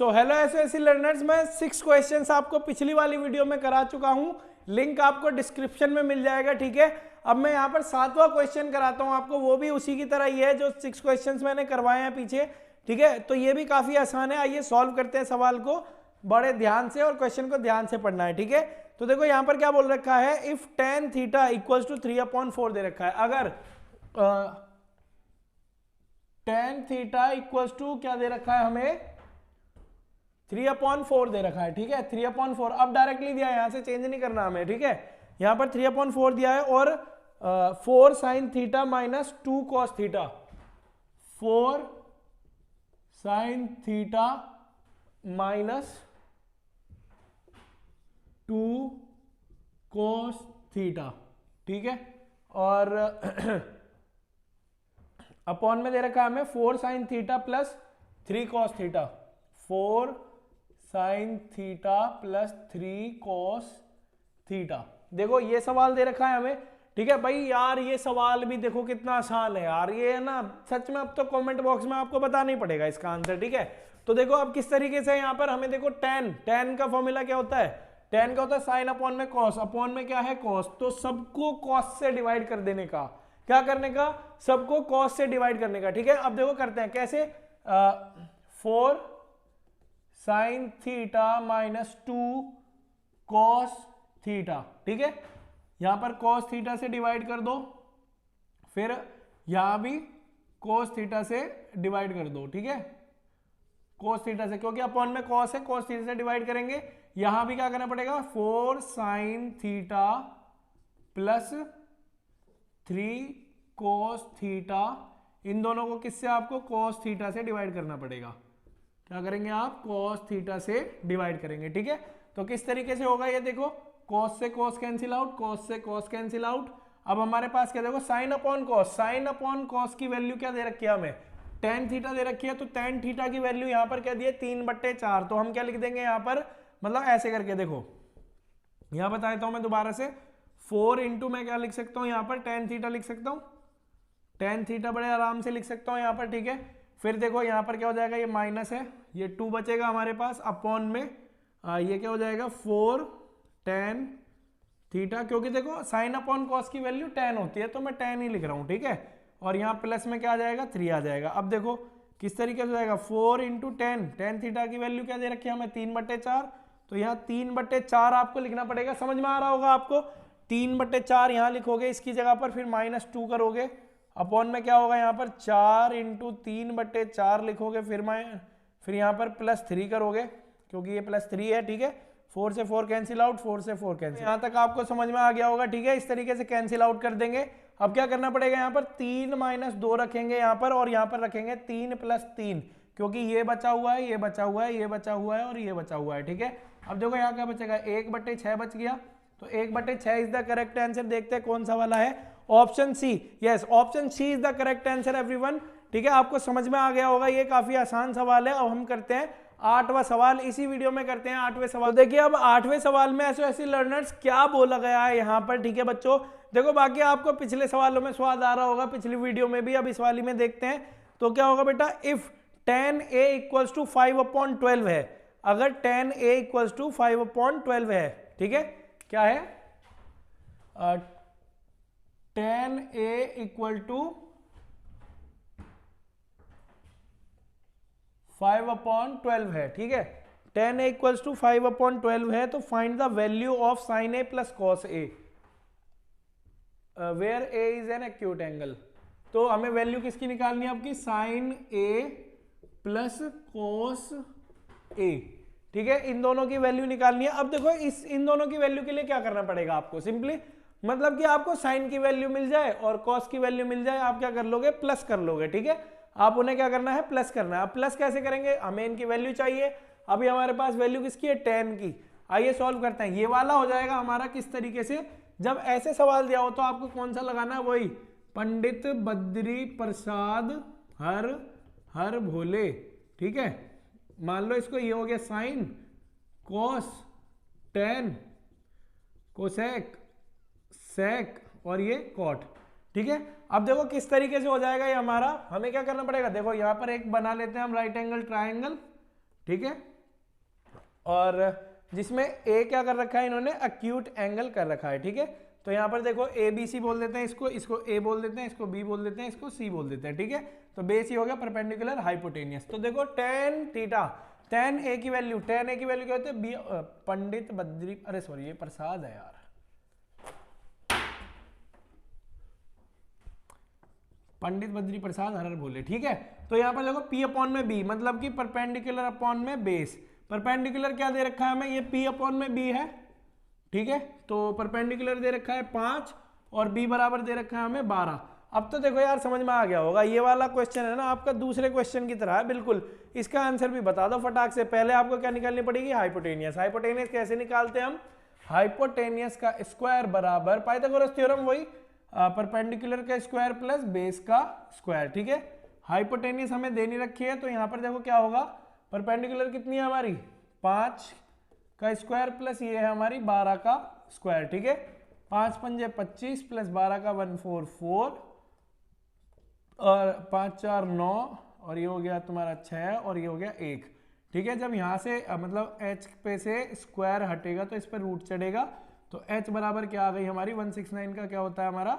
So hello SSC learners, मैं 6 questions आपको पिछली वाली वीडियो में करा चुका हूं, लिंक आपको डिस्क्रिप्शन में मिल जाएगा। ठीक है, अब मैं यहां पर 7वां क्वेश्चन कराता हूं आपको, वो भी उसी की तरह ही है जो 6 क्वेश्चंस मैंने करवाए हैं पीछे। ठीक है, तो ये भी काफी आसान है। आइए सॉल्व करते हैं सवाल को बड़े ध्यान से, और क्वेश्चन को ध्यान से पढ़ना है। ठीक है, तो देखो यहां पर क्या बोल रखा है, if tan theta equals to 3/4 दे रखा है। अगर tan थीटा इक्वल्स टू क्या दे रखा है हमें, 3/4 दे रखा है। ठीक है, 3/4 अब डायरेक्टली दिया है, यहां से चेंज नहीं करना हमें। ठीक है, यहां पर 3/4 दिया है, और 4 sin theta minus 2 cos theta, 4 sin theta minus 2 cos theta. ठीक है, और अपॉन में दे रखा है हमें 4 sin theta plus 3 cos theta, 4 sin theta plus 3 cos theta. देखो ये सवाल दे रखा है हमें। ठीक है भाई, यार ये सवाल भी देखो कितना आसान है यार, ये है ना सच में। अब तो कमेंट बॉक्स में आपको बताना ही पड़ेगा इसका आंसर। ठीक है, तो देखो अब किस तरीके से यहाँ पर हमें देखो tan का फॉर्मूला क्या होता है, tan का होता है साइन अपॉन में कॉस, अपॉन में क्या है कॉस, तो सबको कॉस से डिवाइड कर देने का, क्या करने का, सबको कॉस से डिवाइड करने का। ठीक है, अब देखो करते हैं कैसे, 4 sin theta minus 2 cos theta. ठीक है, यहां पर cos थीटा से डिवाइड कर दो, फिर यहां भी cos थीटा से डिवाइड कर दो। ठीक है, cos थीटा से, क्योंकि अपॉन में cos है, cos थीटा से डिवाइड करेंगे। यहां भी क्या करना पड़ेगा, 4 sin theta plus 3 cos theta, इन दोनों को किससे, आपको cos थीटा से डिवाइड करना पड़ेगा। क्या करेंगे आप, cos थीटा से डिवाइड करेंगे। ठीक है, तो किस तरीके से होगा ये देखो, cos से cos कैंसिल आउट, cos से cos कैंसिल आउट। अब हमारे पास क्या देखो, sin upon cos, sin upon cos की वैल्यू क्या दे रखी है हमें, tan थीटा दे रखी है, तो tan थीटा की वैल्यू यहाँ पर क्या दी है, 3/4। तो हम क्या लिख देंगे यहाँ पर, मतलब ऐसे करके देखो, यहाँ बता देता हूँ मैं दोबारा से, 4 इंटू मैं क्या लिख सकता हूँ यहाँ पर, tan थीटा लिख सकता हूँ, tan थीटा बड़े आराम से लिख सकता हूँ यहाँ पर। ठीक है, फिर देखो यहाँ पर क्या हो जाएगा, ये माइनस है, ये 2 बचेगा हमारे पास, अपॉन में ये क्या हो जाएगा 4 tan थीटा, क्योंकि देखो साइन अपॉन कॉस की वैल्यु tan होती है, तो मैं tan ही लिख रहा हूँ। ठीक है, और यहाँ प्लस में क्या आ जाएगा, 3 आ जाएगा। अब देखो किस तरीके से जाएगा, 4 इंटू tan थीटा की वैल्यू क्या दे रखी है हमें, 3/4, तो यहाँ 3/4 आपको लिखना पड़ेगा। समझ में आ रहा होगा आपको, 3/4 यहाँ लिखोगे इसकी जगह पर, फिर -2 करोगे, अपॉन में क्या होगा यहाँ पर 4 इंटू 3/4 लिखोगे, फिर यहाँ पर +3 करोगे, क्योंकि ये +3 है। ठीक है, 4 से 4 कैंसिल आउट, 4 से 4 कैंसिल, यहाँ तक आपको समझ में आ गया होगा। ठीक है, इस तरीके से कैंसिल आउट कर देंगे। अब क्या करना पड़ेगा, यहाँ पर 3 - 2 रखेंगे यहाँ पर, और यहाँ पर रखेंगे 3 + 3, क्योंकि ये बचा हुआ है, ये बचा हुआ है, ये बचा हुआ है, और ये बचा हुआ है। ठीक है, अब देखो यहाँ क्या बचेगा, 1/6 बच गया, तो 1/6 इज द करेक्ट आंसर। देखते हैं कौन सा वाला है, option C. Yes, option C is the correct answer everyone. ठीक है, आपको समझ में आ गया होगा, ये काफी आसान सवाल है। अब हम करते हैं 8वां सवाल, इसी वीडियो में करते हैं 8वें सवाल। तो देखिए अब 8वें सवाल में एसओएससी लर्नर्स क्या बोला गया है यहाँ पर। ठीक है बच्चों, देखो बाकी आपको पिछले सवालों में स्वाद आ रहा होगा, पिछली वीडियो में भी, अब इस वाली में देखते हैं। तो क्या होगा बेटा, if tan a equals to 5/12 है, अगर tan a इक्वल्स टू 5/12 है। ठीक है, क्या है, tan a इक्वल टू 5/12 है। ठीक है, tan a इक्वल्स टू 5/12 है, तो find the value of sin a plus cos a where a is an acute angle. तो हमें वैल्यू किसकी निकालनी है आपकी, sin a plus cos a। ठीक है, इन दोनों की वैल्यू निकालनी है। अब देखो इन दोनों की वैल्यू के लिए क्या करना पड़ेगा आपको, सिंपली मतलब कि आपको साइन की वैल्यू मिल जाए और कॉस की वैल्यू मिल जाए, आप क्या कर लोगे, प्लस कर लोगे। ठीक है, आप उन्हें क्या करना है, प्लस करना है। अब प्लस कैसे करेंगे, हमें इनकी वैल्यू चाहिए। अभी हमारे पास वैल्यू किसकी है, tan की। आइए सॉल्व करते हैं। ये वाला हो जाएगा हमारा किस तरीके से, जब ऐसे सवाल दिया हो तो आपको कौन सा लगाना है, वही पंडित बद्री प्रसाद हर हर भोले। ठीक है, मान लो इसको ये हो गया साइन, कॉस, tan, कोसेक, सेक, और ये कॉट। ठीक है, अब देखो किस तरीके से हो जाएगा ये हमारा, हमें क्या करना पड़ेगा, देखो यहां पर एक बना लेते हैं हम राइट एंगल ट्राइंगल। ठीक है, और जिसमें ए क्या कर रखा है इन्होंने, एक्यूट एंगल कर रखा है, ठीक है। तो यहाँ पर देखो ए बी सी बोल देते हैं इसको ए बोल देते हैं, इसको बी बोल देते हैं, इसको सी बोल देते हैं, ठीक है। तो बेस ही हो गया परपेंडिकुलर हाइपोटेनियस। तो देखो tan थीटा, tan ए की वैल्यू क्या होती है, बी पंडित बद्री, अरे सॉरी ये प्रसाद है यार, पंडित बद्री प्रसाद हरर बोले, ठीक है। तो यहाँ पर देखो P अपॉन में B, मतलब कि परपेंडिकुलर अपॉन में बेस। परपेंडिकुलर क्या दे रखा है हमें, ये P अपॉन में B है, ठीक है। तो परपेंडिकुलर दे रखा है 5 और B बराबर दे रखा है हमें 12। अब तो देखो यार समझ में आ गया होगा, ये वाला क्वेश्चन है ना आपका दूसरे क्वेश्चन की तरह है बिल्कुल। इसका आंसर भी बता दो फटाक से। पहले आपको क्या निकालनी पड़ेगी, हाइपोटेनियस। हाइपोटेनियस कैसे निकालते हैं हम, हाइपोटेनियस का स्क्वायर बराबर पाइथागोरस थ्योरम, वही परपेंडिकुलर का स्क्वायर प्लस बेस का स्क्वायर, ठीक है। हाइपोटेनियस हमें देनी रखी है, तो यहाँ पर देखो क्या होगा, परपेंडिकुलर कितनी है हमारी 5 का स्क्वायर प्लस ये है हमारी 12 का स्क्वायर, ठीक है। 5 पंजे 25 प्लस 12 का 144 और 5 4 9 और ये हो गया तुम्हारा 6 और ये हो गया 1, ठीक है। जब यहाँ से मतलब h पे से स्क्वायर हटेगा तो इस पर रूट चढ़ेगा, तो h बराबर क्या आ गई हमारी 169 का क्या होता है हमारा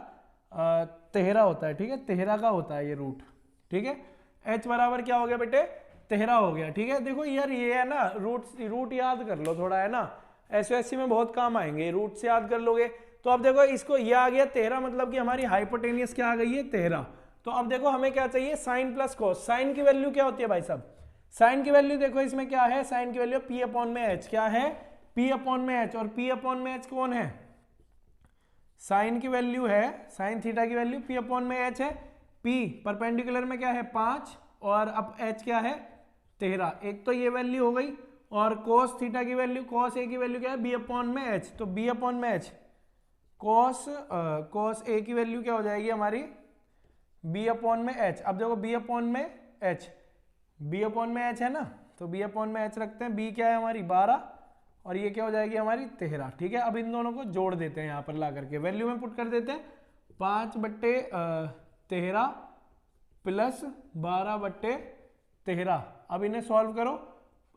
13 होता है, ठीक है। 13 का होता है ये रूट, ठीक है। h बराबर क्या हो गया बेटे 13 हो गया, ठीक है। देखो यार ये है ना रूट याद कर लो थोड़ा, है ना, एसओएससी में बहुत काम आएंगे, रूट से याद कर लोगे। तो अब देखो इसको ये आ गया 13, मतलब कि हमारी हाइपोटेनियस क्या आ गई है 13। तो अब देखो हमें क्या चाहिए, साइन प्लस कोस। साइन की वैल्यू क्या होती है भाई साहब, साइन की वैल्यू देखो इसमें क्या है, साइन की वैल्यू P अपॉन में H, क्या है P अपॉन में H, और P अपॉन में H कौन है, साइन की वैल्यू है, साइन थीटा की वैल्यू P अपॉन में H है। P परपेंडिकुलर में क्या है 5 और अब H क्या है 13, एक तो ये वैल्यू हो गई। और कोस थीटा की वैल्यू, कोस ए की वैल्यू क्या है B अपॉन में H, तो B अपॉन में H कोस ए की वैल्यू क्या हो जाएगी हमारी B अपॉन में H। अब देखो B अपॉन में H, B अपॉन में H है ना, तो B अपॉन में H रखते हैं। B क्या है हमारी 12 और ये क्या हो जाएगी हमारी 13, ठीक है। अब इन दोनों को जोड़ देते हैं, यहाँ पर ला करके वैल्यू में पुट कर देते हैं। 5/13 प्लस 12/13। अब इन्हें सॉल्व करो,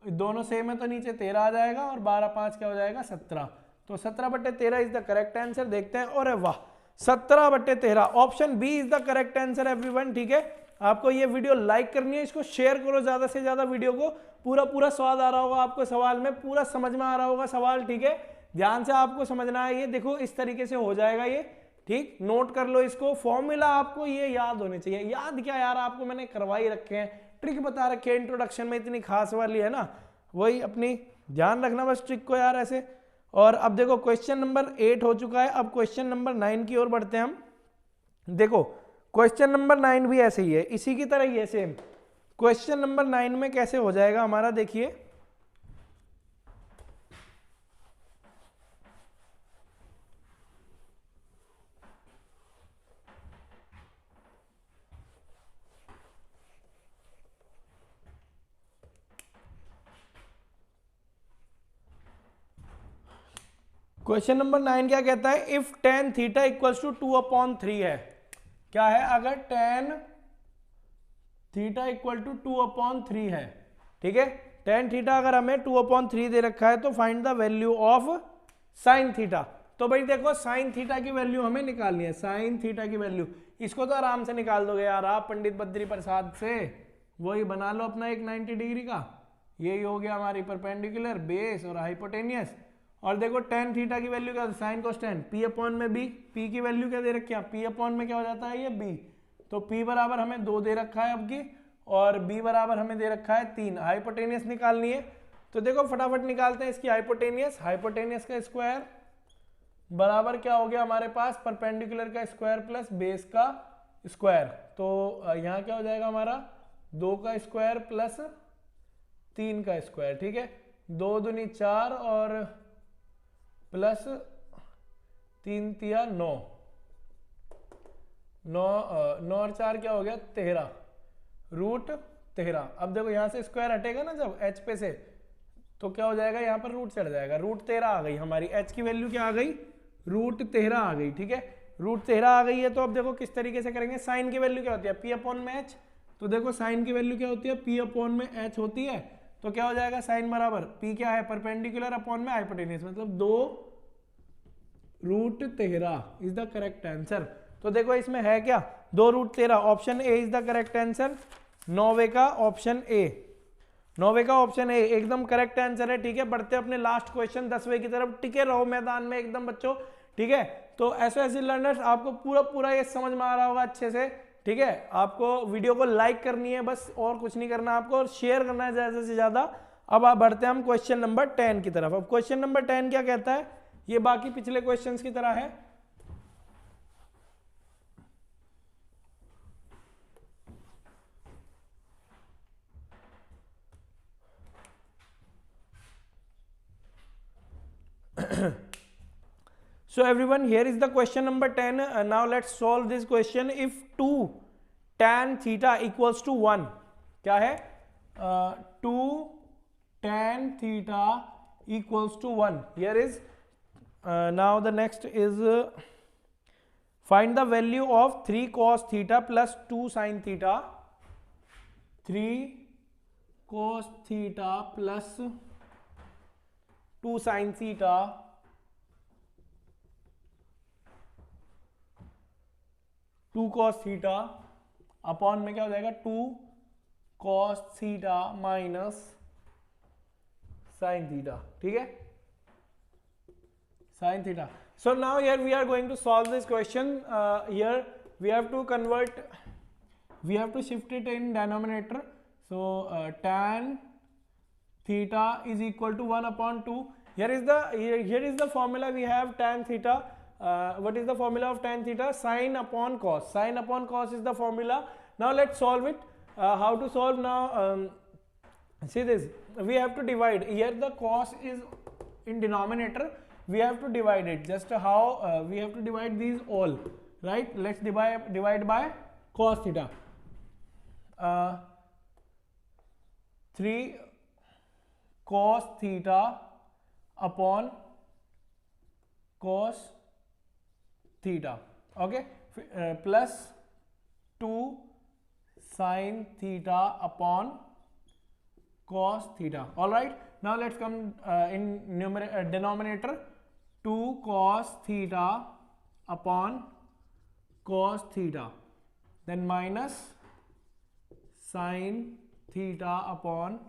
दोनों सेम है तो नीचे 13 आ जाएगा और 12 5 क्या हो जाएगा 17। तो 17/13 इज द करेक्ट आंसर। देखते हैं, और वाह 17/13 option B is the correct answer everyone, ठीक है। आपको ये वीडियो लाइक करनी है, इसको शेयर करो ज्यादा से ज्यादा वीडियो को। पूरा स्वाद आ रहा होगा आपको सवाल में, पूरा समझ में आ रहा होगा सवाल, ठीक है। ध्यान से आपको समझना है, ये देखो इस तरीके से हो जाएगा ये, ठीक। नोट कर लो इसको, फॉर्मूला आपको ये याद होने चाहिए। याद क्या यार, आपको मैंने करवाई रखे हैं, ट्रिक बता रखे हैं इंट्रोडक्शन में, इतनी खास वाली है ना, वही अपनी ध्यान रखना बस ट्रिक को यार ऐसे। और अब देखो क्वेश्चन नंबर 8 हो चुका है, अब क्वेश्चन नंबर 9 की ओर बढ़ते हैं हम। देखो क्वेश्चन नंबर 9 भी ऐसे ही है, इसी की तरह ही है सेम। क्वेश्चन नंबर 9 में कैसे हो जाएगा हमारा, देखिए क्वेश्चन नंबर 9 क्या कहता है, if tan theta equals to 2/3 है। क्या है, अगर tan थीटा इक्वल टू 2/3 है, ठीक है। tan थीटा अगर हमें 2/3 दे रखा है तो find the value of sine theta. तो भाई देखो साइन थीटा की वैल्यू हमें निकालनी है, साइन थीटा की वैल्यू। इसको तो आराम से निकाल दोगे यार आप पंडित बद्री प्रसाद से, वही बना लो अपना एक 90 डिग्री का। यही हो गया हमारी परपेंडिकुलर, बेस और हाइपोटेनियस। और देखो tan थीटा की वैल्यू क्या, sine cos tan, P upon में B, P की वैल्यू क्या दे रखी है, P अपॉन में क्या हो जाता है ये B, तो P बराबर हमें 2 दे रखा है अब की, और B बराबर हमें दे रखा है 3। हाइपोटेनियस निकालनी है, तो देखो फटाफट निकालते हैं इसकी हाइपोटेनियस। हाइपोटेनियस का स्क्वायर बराबर क्या हो गया हमारे पास, परपेंडिकुलर का स्क्वायर प्लस बेस का स्क्वायर। तो यहाँ क्या हो जाएगा हमारा 2 का स्क्वायर प्लस 3 का स्क्वायर, ठीक है। 2 दूनी 4 और प्लस 3 तिया 9, 9 और 4 क्या हो गया 13, रूट 13। अब देखो यहाँ से स्क्वायर हटेगा ना जब h पे से, तो क्या हो जाएगा यहाँ पर रूट चढ़ जाएगा, रूट 13 आ गई हमारी। h की वैल्यू क्या आ गई, रूट 13 आ गई, ठीक है। रूट 13 आ गई है, तो अब देखो किस तरीके से करेंगे। साइन की वैल्यू क्या होती है, P अपॉन में H, तो देखो साइन की वैल्यू क्या होती है, P अपॉन में H होती है। तो क्या हो जाएगा, साइन बराबर P क्या है, परपेंडिकुलर अपॉन में हाइपोटेन्यूज, मतलब 2√13 इज द करेक्ट आंसर। तो देखो इसमें है क्या, 2√13, option A is the correct answer. 9वें का ऑप्शन ए, 9वें का ऑप्शन ए एकदम करेक्ट आंसर है। ठीक है, बढ़ते अपने लास्ट क्वेश्चन 10वें की तरफ। टिके रहो मैदान में एकदम बच्चों। ठीक है, तो ऐसे लर्नर्स आपको पूरा ये समझ में आ रहा होगा अच्छे से। ठीक है, आपको वीडियो को लाइक करनी है बस, और कुछ नहीं करना आपको, और शेयर करना है ज्यादा से ज्यादा। अब आप बढ़ते हैं हम क्वेश्चन नंबर 10 की तरफ। अब क्वेश्चन नंबर 10 क्या कहता है, ये बाकी पिछले क्वेश्चंस की तरह है। So everyone, here is the question number 10. Now let's solve this question. If 2 tan theta equals to 1, क्या है, 2 tan theta equals to 1. Here is now the next is find the value of 3 cos theta plus 2 sin theta. 3 cos theta plus 2 sin theta to cos theta upon में क्या हो जाएगा, 2 cos theta minus sine theta. ठीक है, sine theta. So now here we are going to solve this question. Here we have to convert, we have to shift it in denominator. So tan theta is equal to 1 upon 2. Here is the formula we have, tan theta. What is the formula of tan theta? Sin upon cos. Sin upon cos is the formula. Now let's solve it. How to solve now? See this. We have to divide. Here the cos is in denominator. We have to divide it. Just how we have to divide these all. Right? Let's divide by cos theta. 3 cos theta upon cos theta, okay, plus 2 sin theta upon cos theta. All right, now let's come in denominator. 2 cos theta upon cos theta, then minus sin theta upon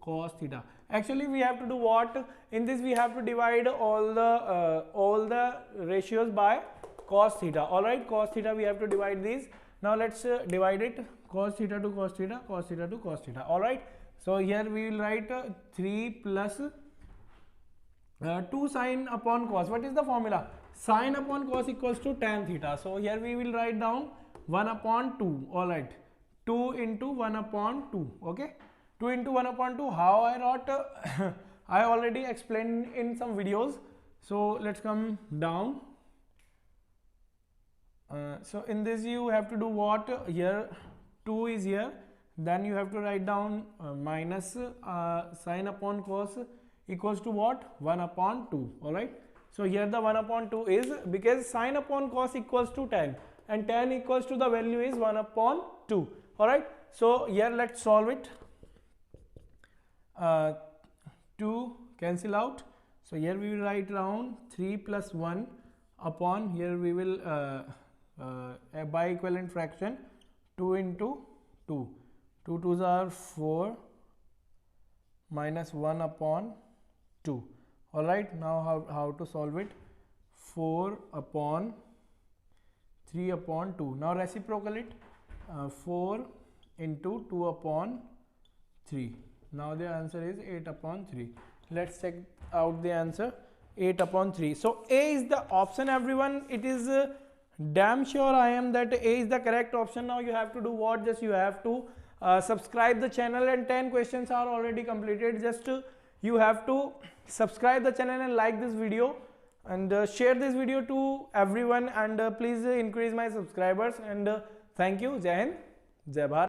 cos theta. Actually we have to do what in this, we have to divide all the ratios by cos theta. All right, cos theta we have to divide these. Now let's divide it, cos theta to cos theta, cos theta to cos theta. All right, so here we will write 3 plus 2 sin upon cos. What is the formula? Sin upon cos equals to tan theta. So here we will write down 1 upon 2. All right, 2 into 1 upon 2. Okay, 2 into 1 upon 2. How I wrote? I already explained in some videos. So let's come down. So in this you have to do what? Here 2 is here, then you have to write down minus sin upon cos equals to what? 1 upon 2. All right, so here the 1 upon 2 is because sin upon cos equals to tan, and tan equals to the value is 1 upon 2. All right, so here let's solve it. 2 cancel out, so here we will write down 3 plus 1 upon, here we will by equivalent fraction 2 into 2, 2 2s are 4 minus 1 upon 2. All right, now how to solve it? 4 upon 3 upon 2. Now reciprocal it, 4 into 2 upon 3. Now the answer is 8 upon 3. Let's check out the answer. 8 upon 3. So A is the option, everyone. It is damn sure I am that A is the correct option. Now you have to do what? Just you have to subscribe the channel, and 10 questions are already completed. Just you have to subscribe the channel and like this video, and share this video to everyone, and please increase my subscribers, and thank you. Jai Hind, Jai Bharat.